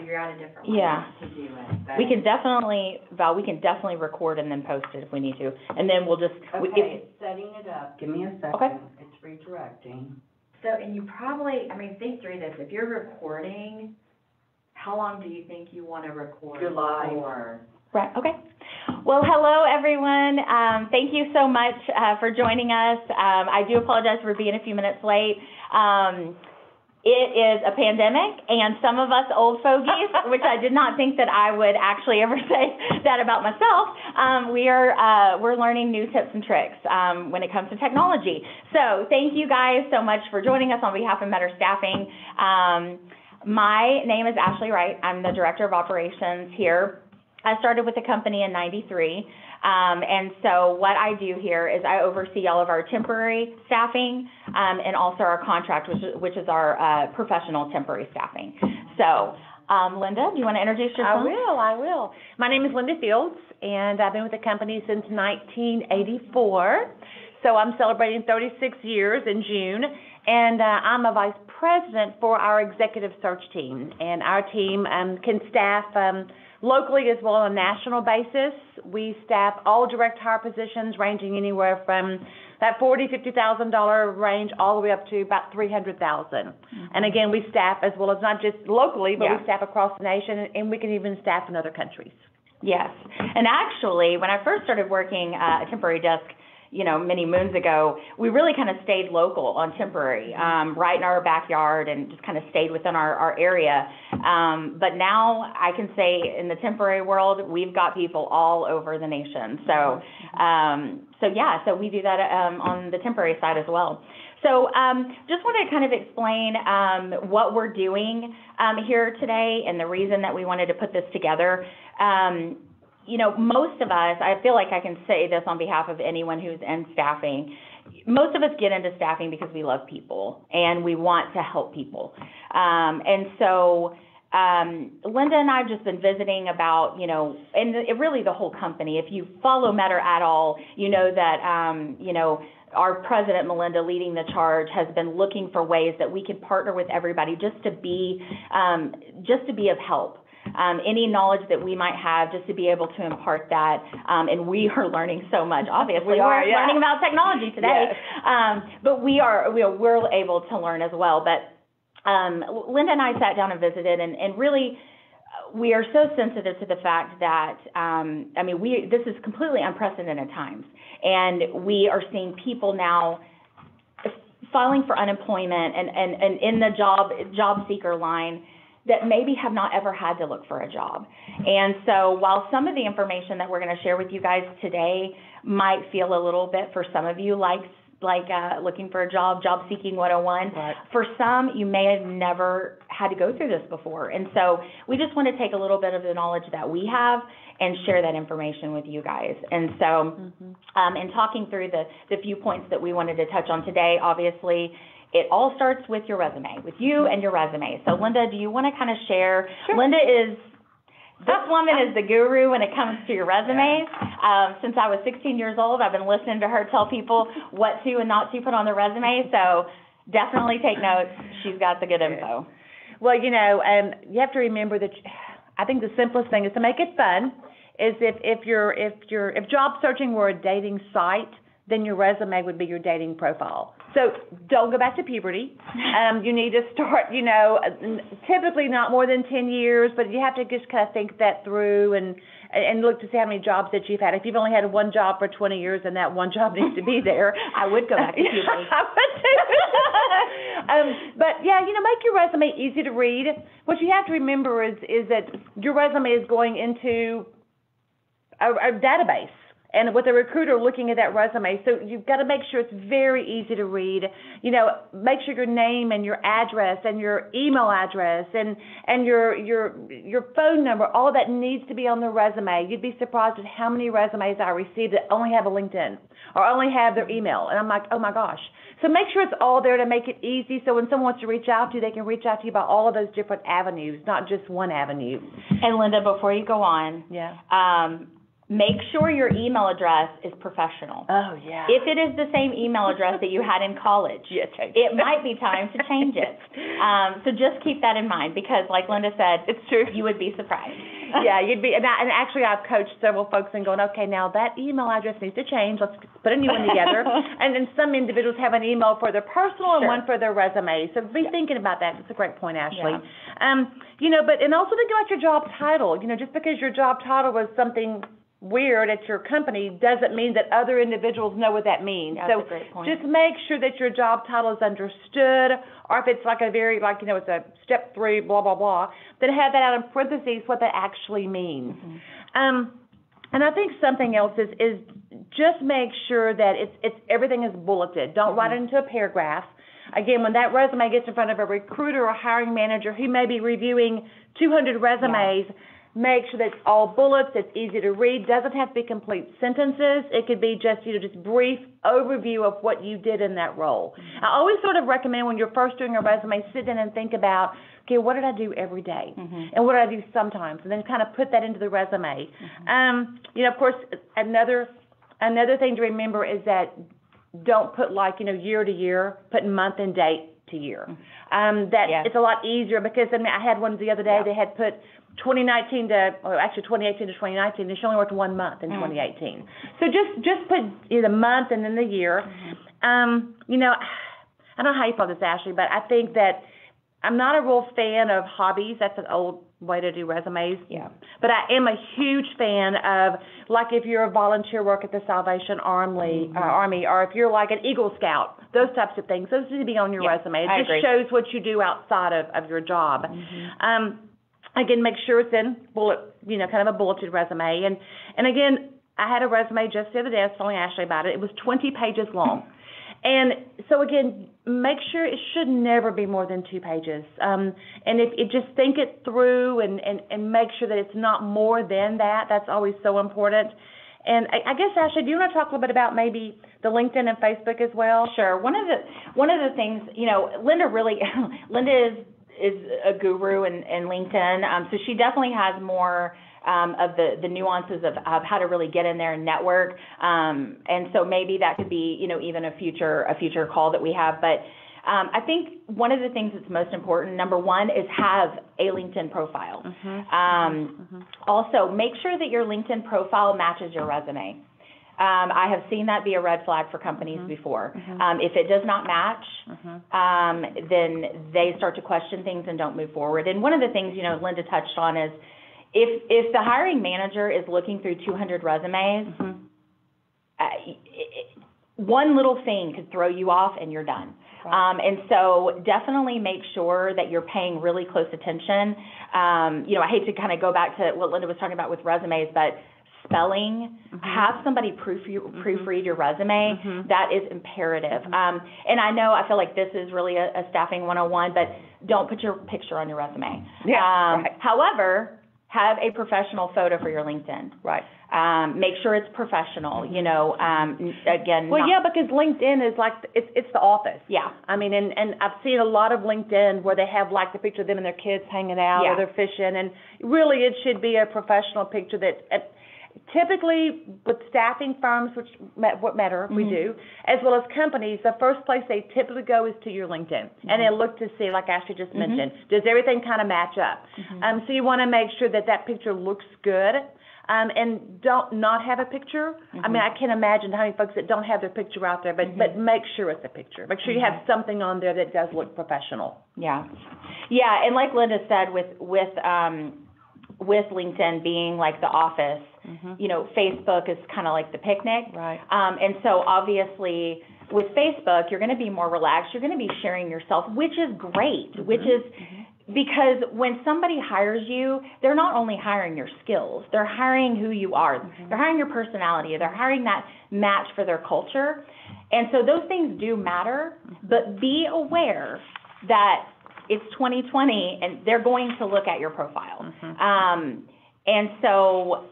figure out a different way to do it. But We can definitely, Val, record and then post it if we need to. And then we'll just... Okay, setting it up. Give me a second. Okay. It's redirecting. So, and you probably, think through this. If you're recording, how long do you think you want to record July. for? Right, okay. Well, hello, everyone. Thank you so much for joining us. I do apologize for being a few minutes late. It is a pandemic, and some of us old fogies, which I did not think that I would actually ever say that about myself, we're learning new tips and tricks when it comes to technology. So thank you guys so much for joining us on behalf of Meador Staffing. My name is Ashley Wright. I'm the Director of Operations here. I started with the company in '93, and so what I do here is I oversee all of our temporary staffing and also our contract, which is our professional temporary staffing. So, Linda, do you want to introduce yourself? I will. My name is Linda Fields, and I've been with the company since 1984. So I'm celebrating 36 years in June, and I'm a vice president for our executive search team. And our team can staff locally as well on a national basis. We staff all direct hire positions ranging anywhere from that $40,000-$50,000 range all the way up to about $300,000. And again, we staff as well as not just locally, but we staff across the nation, and we can even staff in other countries. Yes. And actually, when I first started working a temporary desk, many moons ago, we really kind of stayed local on temporary, right in our backyard, and just kind of stayed within our area. But now I can say in the temporary world, we've got people all over the nation. So we do that on the temporary side as well. So just want to kind of explain what we're doing here today and the reason that we wanted to put this together. Most of us, I feel like I can say this on behalf of anyone who's in staffing, most of us get into staffing because we love people and we want to help people. And so Linda and I have just been visiting about, and really the whole company. If you follow Meador at all, you know that, our president, Melinda, leading the charge, has been looking for ways that we can partner with everybody just to be of help. Any knowledge that we might have, just to be able to impart that, and we are learning so much. Obviously, we're learning about technology today, but we're able to learn as well. But Linda and I sat down and visited, and really, we are so sensitive to the fact that this is completely unprecedented times, and we are seeing people now filing for unemployment and in the job seeker line that maybe have not ever had to look for a job. And so while some of the information that we're going to share with you guys today might feel a little bit for some of you like looking for a job seeking 101, right. For some, you may have never had to go through this before. And so we just want to take a little bit of the knowledge that we have and share that information with you guys. And so in talking through the few points that we wanted to touch on today, obviously, it all starts with your resume, with you and your resume. So, Linda, do you want to kind of share? Sure. This woman is the guru when it comes to your resumes. Since I was 16 years old, I've been listening to her tell people what to and not to put on their resume. So definitely take notes. She's got the good info. Well, you have to remember that I think the simplest thing is to make it fun. Is if job searching were a dating site, then your resume would be your dating profile. So don't go back to puberty. You need to start, typically not more than 10 years, but you have to just kind of think that through and look to see how many jobs that you've had. If you've only had one job for 20 years, then that one job needs to be there. I would go back to puberty. I would too. But yeah, make your resume easy to read. What you have to remember is that your resume is going into a database. And with a recruiter looking at that resume, so you've got to make sure it's very easy to read. Make sure your name and your address and your email address and your phone number, all that needs to be on the resume. You'd be surprised at how many resumes I received that only have a LinkedIn or only have their email. And I'm like, oh my gosh. So make sure it's all there to make it easy. So when someone wants to reach out to you, they can reach out to you about all of those different avenues, not just one avenue. And Linda, before you go on, make sure your email address is professional. Oh, yeah. If it is the same email address that you had in college, it might be time to change it. So just keep that in mind, because like Linda said, It's true. you would be surprised. Yeah, you'd be, and actually I've coached several folks and going, okay, now that email address needs to change. Let's put a new one together. And then some individuals have an email for their personal and Sure. one for their resume. So be thinking about that. It's a great point, Ashley. Yeah. And also think about your job title. Just because your job title was something weird at your company doesn't mean that other individuals know what that means. That's so a great point. just make sure that your job title is understood, or if it's like a very, it's a step 3, blah, blah, blah, then have that out in parentheses what that actually means. Mm-hmm. And I think something else is just make sure that it's everything is bulleted. Don't write it into a paragraph. Again, when that resume gets in front of a recruiter or hiring manager who may be reviewing 200 resumes, make sure that it's all bullets, it's easy to read, doesn't have to be complete sentences. It could be just, just brief overview of what you did in that role. I always sort of recommend when you're first doing a resume, sit down and think about, okay, what did I do every day? And what did I do sometimes? And then kind of put that into the resume. Of course, another thing to remember is that don't put year to year, put month and date to year. It's a lot easier, because I had one the other day, they had put 2018 to 2019. They only worked 1 month in 2018. So just put the month and then the year. I don't know how you feel this, Ashley, but I think that I'm not a real fan of hobbies. That's an old way to do resumes. Yeah. But I am a huge fan of, if you're a volunteer work at the Salvation Army, or if you're like an Eagle Scout, those types of things. Those need to be on your resume. It just shows what you do outside of your job. Again, make sure it's in kind of a bulleted resume. And again, I had a resume just the other day. I was telling Ashley about it. It was 20 pages long. And so again, make sure it should never be more than 2 pages. And if just think it through and make sure that it's not more than that. That's always so important. And I guess, Ashley, do you want to talk a little bit about maybe the LinkedIn and Facebook as well? Sure. One of the things, Linda is a guru in LinkedIn, so she definitely has more of the nuances of how to really get in there and network, and so maybe that could be even a future call that we have. But I think one of the things that's most important, number one, is have a LinkedIn profile. Also, make sure that your LinkedIn profile matches your resume. I have seen that be a red flag for companies before. If it does not match, then they start to question things and don't move forward. And one of the things, Linda touched on is if the hiring manager is looking through 200 resumes, one little thing could throw you off and you're done. And so definitely make sure that you're paying really close attention. I hate to kind of go back to what Linda was talking about with resumes, but spelling, have somebody proofread your resume. That is imperative. And I feel like this is really a staffing 101, but don't put your picture on your resume. However, have a professional photo for your LinkedIn. Make sure it's professional, again. Well, because LinkedIn is it's the office. I mean, and I've seen a lot of LinkedIn where they have the picture of them and their kids hanging out or they're fishing, and really it should be a professional picture that typically with staffing firms, which what matter, we do, as well as companies, the first place they typically go is to your LinkedIn. And they look to see, like Ashley just mentioned, does everything kind of match up? So you want to make sure that picture looks good. And don't not have a picture. I mean, I can't imagine how many folks that don't have their picture out there, but make sure it's a picture. Make sure you have something on there that does look professional. And like Linda said, with LinkedIn being like the office, Facebook is kind of like the picnic. And so obviously with Facebook, you're going to be more relaxed. You're going to be sharing yourself, which is great, because when somebody hires you, they're not only hiring your skills, they're hiring who you are. They're hiring your personality. They're hiring that match for their culture. And so those things do matter, but be aware that it's 2020 and they're going to look at your profile. And so,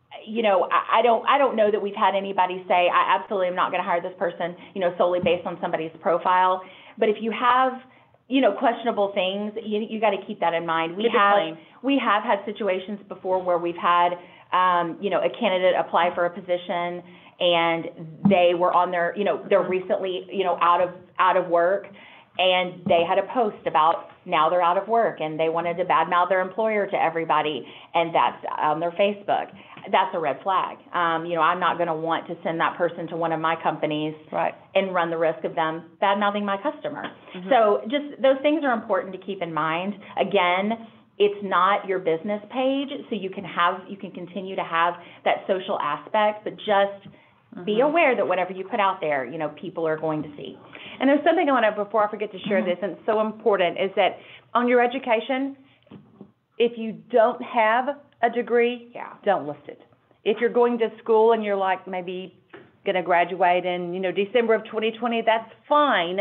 I don't know that we've had anybody say, I absolutely am not going to hire this person, solely based on somebody's profile. But if you have questionable things, you got to keep that in mind. Keep it clean. We have had situations before where we've had, a candidate apply for a position and they were on their, they're recently, out of work, and they had a post about now they're out of work and they wanted to badmouth their employer to everybody, and that's on their Facebook. That's a red flag. I'm not going to want to send that person to one of my companies and run the risk of them badmouthing my customer. Mm-hmm. So just those things are important to keep in mind. Again, it's not your business page, so you can continue to have that social aspect, but just be aware that whatever you put out there, people are going to see. And there's something I want to, before I forget to share this, and it's so important, is that on your education, if you don't have a degree, don't list it. If you're going to school and you're like maybe going to graduate in, December of 2020, that's fine,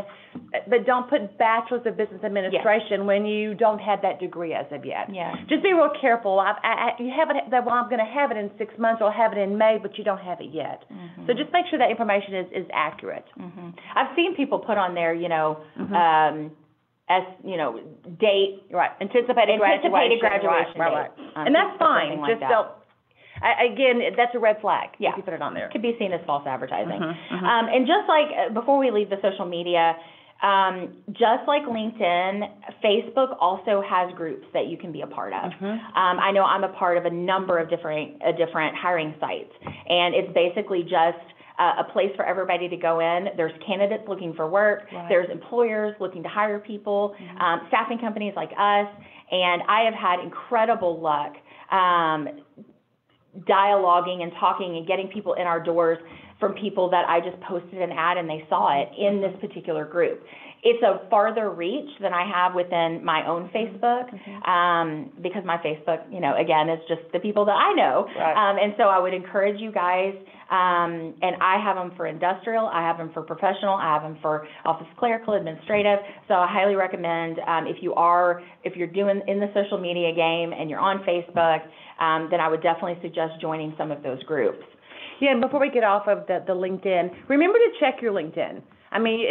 but don't put Bachelor's of Business Administration when you don't have that degree as of yet. Yeah. Just be real careful. You have it, well, I'm going to have it in 6 months, or I'll have it in May, but you don't have it yet. So just make sure that information is accurate. I've seen people put on there, date. Right. Anticipated graduation. Right. And that's fine. Just don't. Again, that's a red flag if you put it on there. It could be seen as false advertising. And just like, before we leave the social media, just like LinkedIn, Facebook also has groups that you can be a part of. I know I'm a part of a number of different hiring sites, and it's basically just a place for everybody to go in. There's candidates looking for work. There's employers looking to hire people, staffing companies like us, and I have had incredible luck dialoguing and talking and getting people in our doors from people that I just posted an ad and they saw it in this particular group. It's a farther reach than I have within my own Facebook, because my Facebook, again, is just the people that I know. And so I would encourage you guys, and I have them for industrial, I have them for professional, I have them for office clerical, administrative. So I highly recommend, if you're doing in the social media game and you're on Facebook, then I would definitely suggest joining some of those groups. Yeah, and before we get off of the LinkedIn, remember to check your LinkedIn. I mean,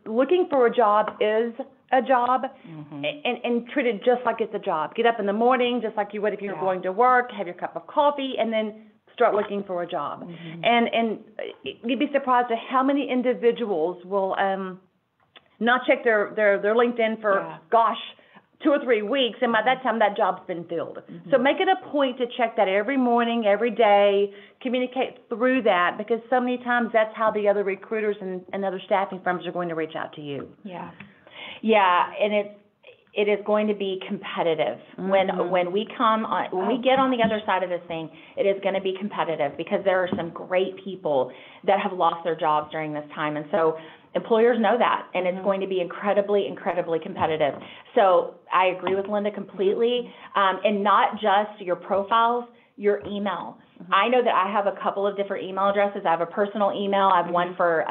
looking for a job is a job, and treat it just like it's a job. Get up in the morning just like you would if you were going to work, have your cup of coffee, and then start looking for a job. And you'd be surprised at how many individuals will not check their LinkedIn for, 2 or 3 weeks, and by that time that job's been filled. So make it a point to check that every morning, every day, communicate through that, because so many times that's how the other recruiters and other staffing firms are going to reach out to you. Yeah, and it is going to be competitive. When we get on the other side of this thing, it is going to be competitive, because there are some great people that have lost their jobs during this time, and so employers know that, and it's going to be incredibly, incredibly competitive. So I agree with Linda completely, and not just your profiles, your email. I know that I have a couple of different email addresses. I have a personal email. I have one for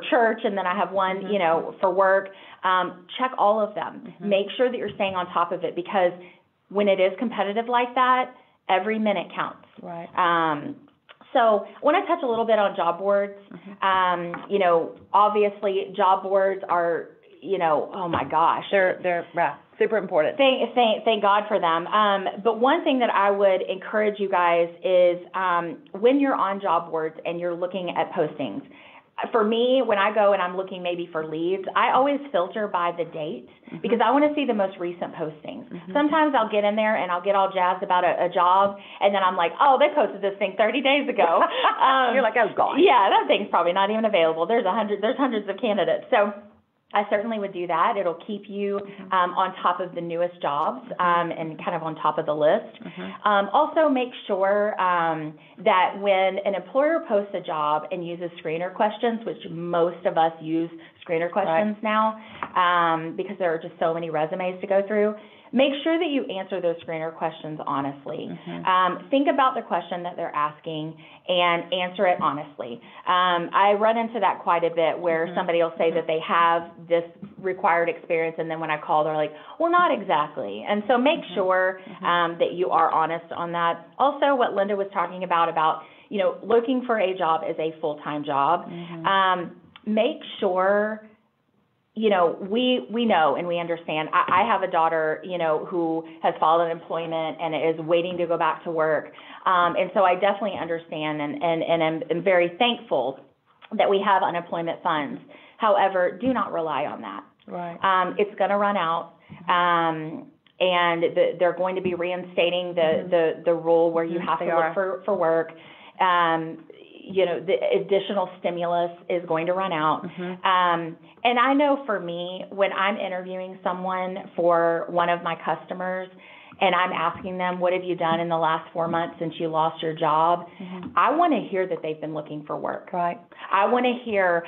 church, and then I have one, for work. Check all of them. Make sure that you're staying on top of it, because when it is competitive like that, every minute counts. So I want to touch a little bit on job boards. Obviously job boards are, oh my gosh. They're super important. Thank God for them. But one thing that I would encourage you guys is, when you're on job boards and you're looking at postings, for me, when I go and I'm looking maybe for leads, I always filter by the date, because I want to see the most recent postings. Sometimes I'll get in there and I'll get all jazzed about a job, and then I'm like, oh, they posted this thing 30 days ago. You're like, oh, God. Yeah, that thing's probably not even available. There's hundreds of candidates. So I certainly would do that. It'll keep you on top of the newest jobs, and kind of on top of the list. Also, make sure that when an employer posts a job and uses screener questions, which most of us use screener questions now, because there are just so many resumes to go through, make sure that you answer those screener questions honestly. Think about the question that they're asking and answer it honestly. I run into that quite a bit, where somebody will say that they have this required experience, and then when I call, they're like, well, not exactly. And so make sure that you are honest on that. Also, what Linda was talking about, looking for a job is a full-time job. Make sure you know, we know and we understand. I have a daughter, you know, who has followed employment and is waiting to go back to work. And so I definitely understand and am very thankful that we have unemployment funds. However, do not rely on that. Right. It's going to run out. And they're going to be reinstating the rule where you have to look for work. You know, the additional stimulus is going to run out. And I know for me, when I'm interviewing someone for one of my customers and I'm asking them, what have you done in the last 4 months since you lost your job? I want to hear that they've been looking for work. Right. I don't want to hear,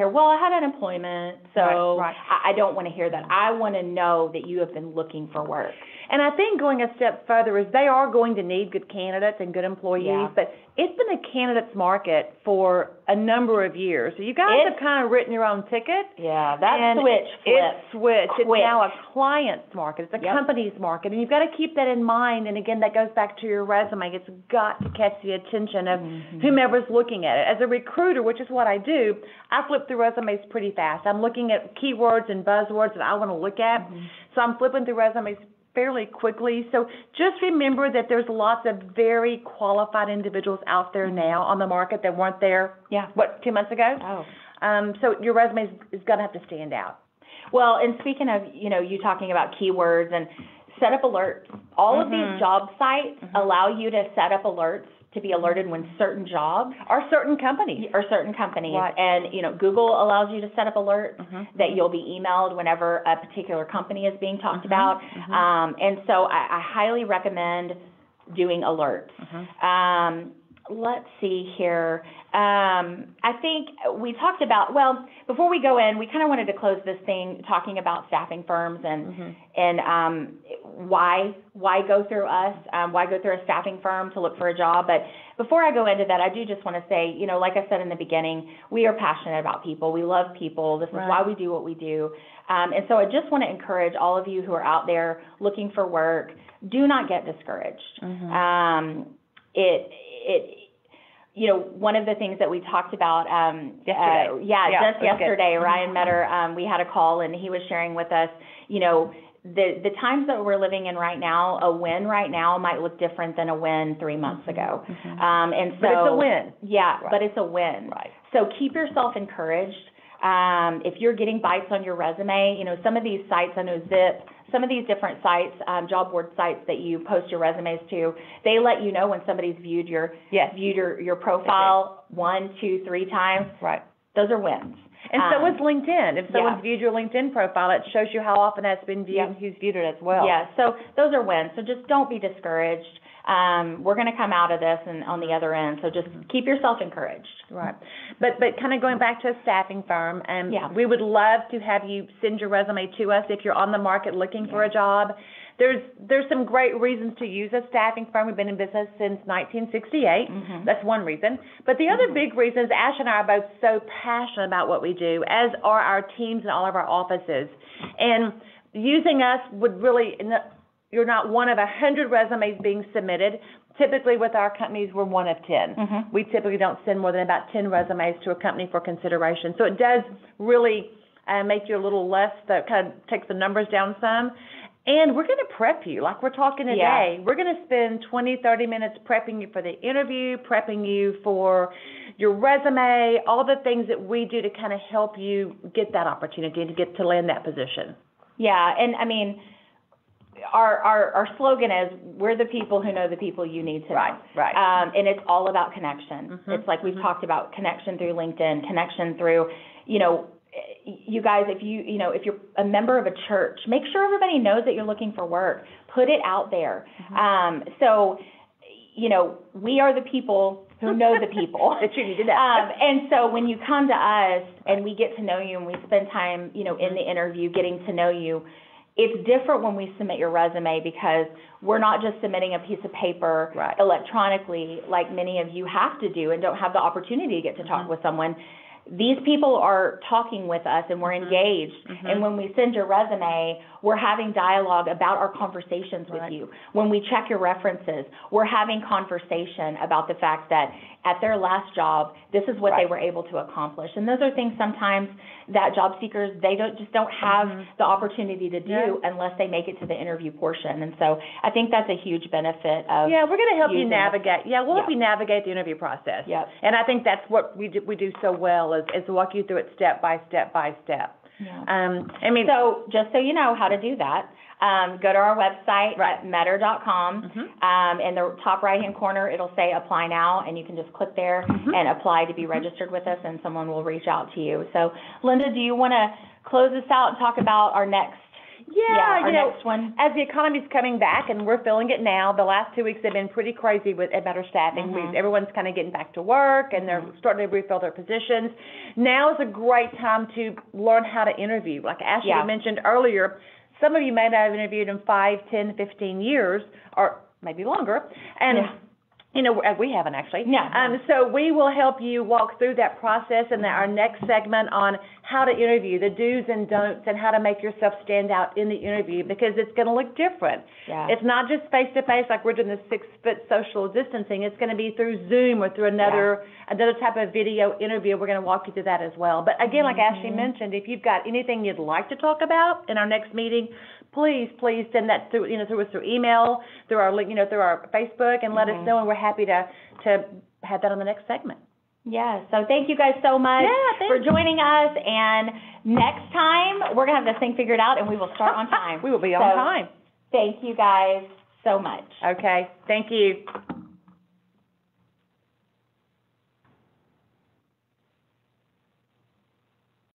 well, I had unemployment, so right. I don't want to hear that. I want to know that you have been looking for work. And I think going a step further is they are going to need good candidates and good employees, but it's been a candidates market for a number of years. So you guys have kind of written your own ticket. Yeah, that switch flipped. It's switched. It's now a client's market. It's a company's market. And you've got to keep that in mind. And again, that goes back to your resume. It's got to catch the attention of whomever's looking at it. As a recruiter, which is what I do, I flip through resumes pretty fast. I'm looking at keywords and buzzwords that I want to look at. So I'm flipping through resumes fairly quickly. So just remember that there's lots of very qualified individuals out there now on the market that weren't there, 2 months ago? So your resume is going to have to stand out. Well, and speaking of, you know, you talking about keywords and set up alerts. All of these job sites allow you to set up alerts to be alerted when certain jobs or certain companies. Right. And, you know, Google allows you to set up alerts that you'll be emailed whenever a particular company is being talked about. And so I highly recommend doing alerts. Let's see here. I think we talked about, well, before we go in, we kind of wanted to close this thing talking about staffing firms and why go through us, why go through a staffing firm to look for a job. But before I go into that, I do just want to say, you know, like I said in the beginning, we are passionate about people. We love people. This is why we do what we do. And so I just want to encourage all of you who are out there looking for work, do not get discouraged. You know, one of the things that we talked about yesterday, Ryan Meador, we had a call and he was sharing with us, you know, the times that we're living in right now, a win right now might look different than a win 3 months ago. And so, but it's a win. Yeah, but it's a win. Right. So keep yourself encouraged. If you're getting bites on your resume, you know, some of these sites, I know Zip, some of these different sites, job board sites that you post your resumes to, they let you know when somebody's viewed your profile 1, 2, 3 times. Right. Those are wins. And so is LinkedIn. If someone's viewed your LinkedIn profile, it shows you how often that's been viewed and who's viewed it as well. Yeah, so those are wins. So just don't be discouraged. We're going to come out of this and on the other end, so just keep yourself encouraged. Right. But kind of going back to a staffing firm, we would love to have you send your resume to us if you're on the market looking for a job. There's some great reasons to use a staffing firm. We've been in business since 1968. That's one reason. But the other big reason is Ash and I are both so passionate about what we do, as are our teams in all of our offices. And using us would really, you're not one of 100 resumes being submitted. Typically with our companies, we're one of 10. We typically don't send more than about 10 resumes to a company for consideration. So it does really make you a little less, that kind of takes the numbers down some. And we're going to prep you, like we're talking today. We're going to spend 20, 30 minutes prepping you for the interview, prepping you for your resume, all the things that we do to kind of help you get that opportunity and to get to land that position. Yeah, and I mean, our slogan is, we're the people who know the people you need to know. Right. And it's all about connection. It's like we've talked about connection through LinkedIn, connection through, you know, you guys, if you're a member of a church, make sure everybody knows that you're looking for work. Put it out there. So, you know, we are the people who know the people. That you need to know. And so when you come to us and we get to know you and we spend time, you know, in the interview getting to know you, it's different when we submit your resume because we're not just submitting a piece of paper electronically like many of you have to do and don't have the opportunity to get to talk with someone. these people are talking with us and we're engaged. And when we send your resume, we're having dialogue about our conversations with you. When we check your references, we're having conversation about the fact that at their last job, this is what they were able to accomplish. And those are things sometimes that job seekers, they just don't have the opportunity to do unless they make it to the interview portion. And so I think that's a huge benefit of we're going to help you using navigate. We'll help you navigate the interview process. And I think that's what we do so well is walk you through it step by step by step. So just so you know how to do that, go to our website at Meador.com. In the top right-hand corner, it'll say Apply Now, and you can just click there and apply to be registered with us, and someone will reach out to you. So, Linda, do you want to close this out and talk about our next next one? As the economy's coming back, and we're feeling it now, the last 2 weeks have been pretty crazy with Meador Staffing. Everyone's kind of getting back to work, and they're starting to refill their positions. Now is a great time to learn how to interview. Like Ashley mentioned earlier, some of you may not have interviewed in 5, 10, 15 years, or maybe longer, and we haven't actually. So we will help you walk through that process in our next segment on how to interview, the do's and don'ts, and how to make yourself stand out in the interview, because it's going to look different. It's not just face-to-face like we're doing the 6-foot social distancing. It's going to be through Zoom or through another type of video interview. We're going to walk you through that as well. But again, like Ashley mentioned, if you've got anything you'd like to talk about in our next meeting, please send that through us through email, through our link, through our Facebook, and let us know, and we're happy to have that on the next segment. So thank you guys so much for joining us, and next time we're going to have this thing figured out, and we will start on time. We will be on time. Thank you guys so much. Okay, thank you.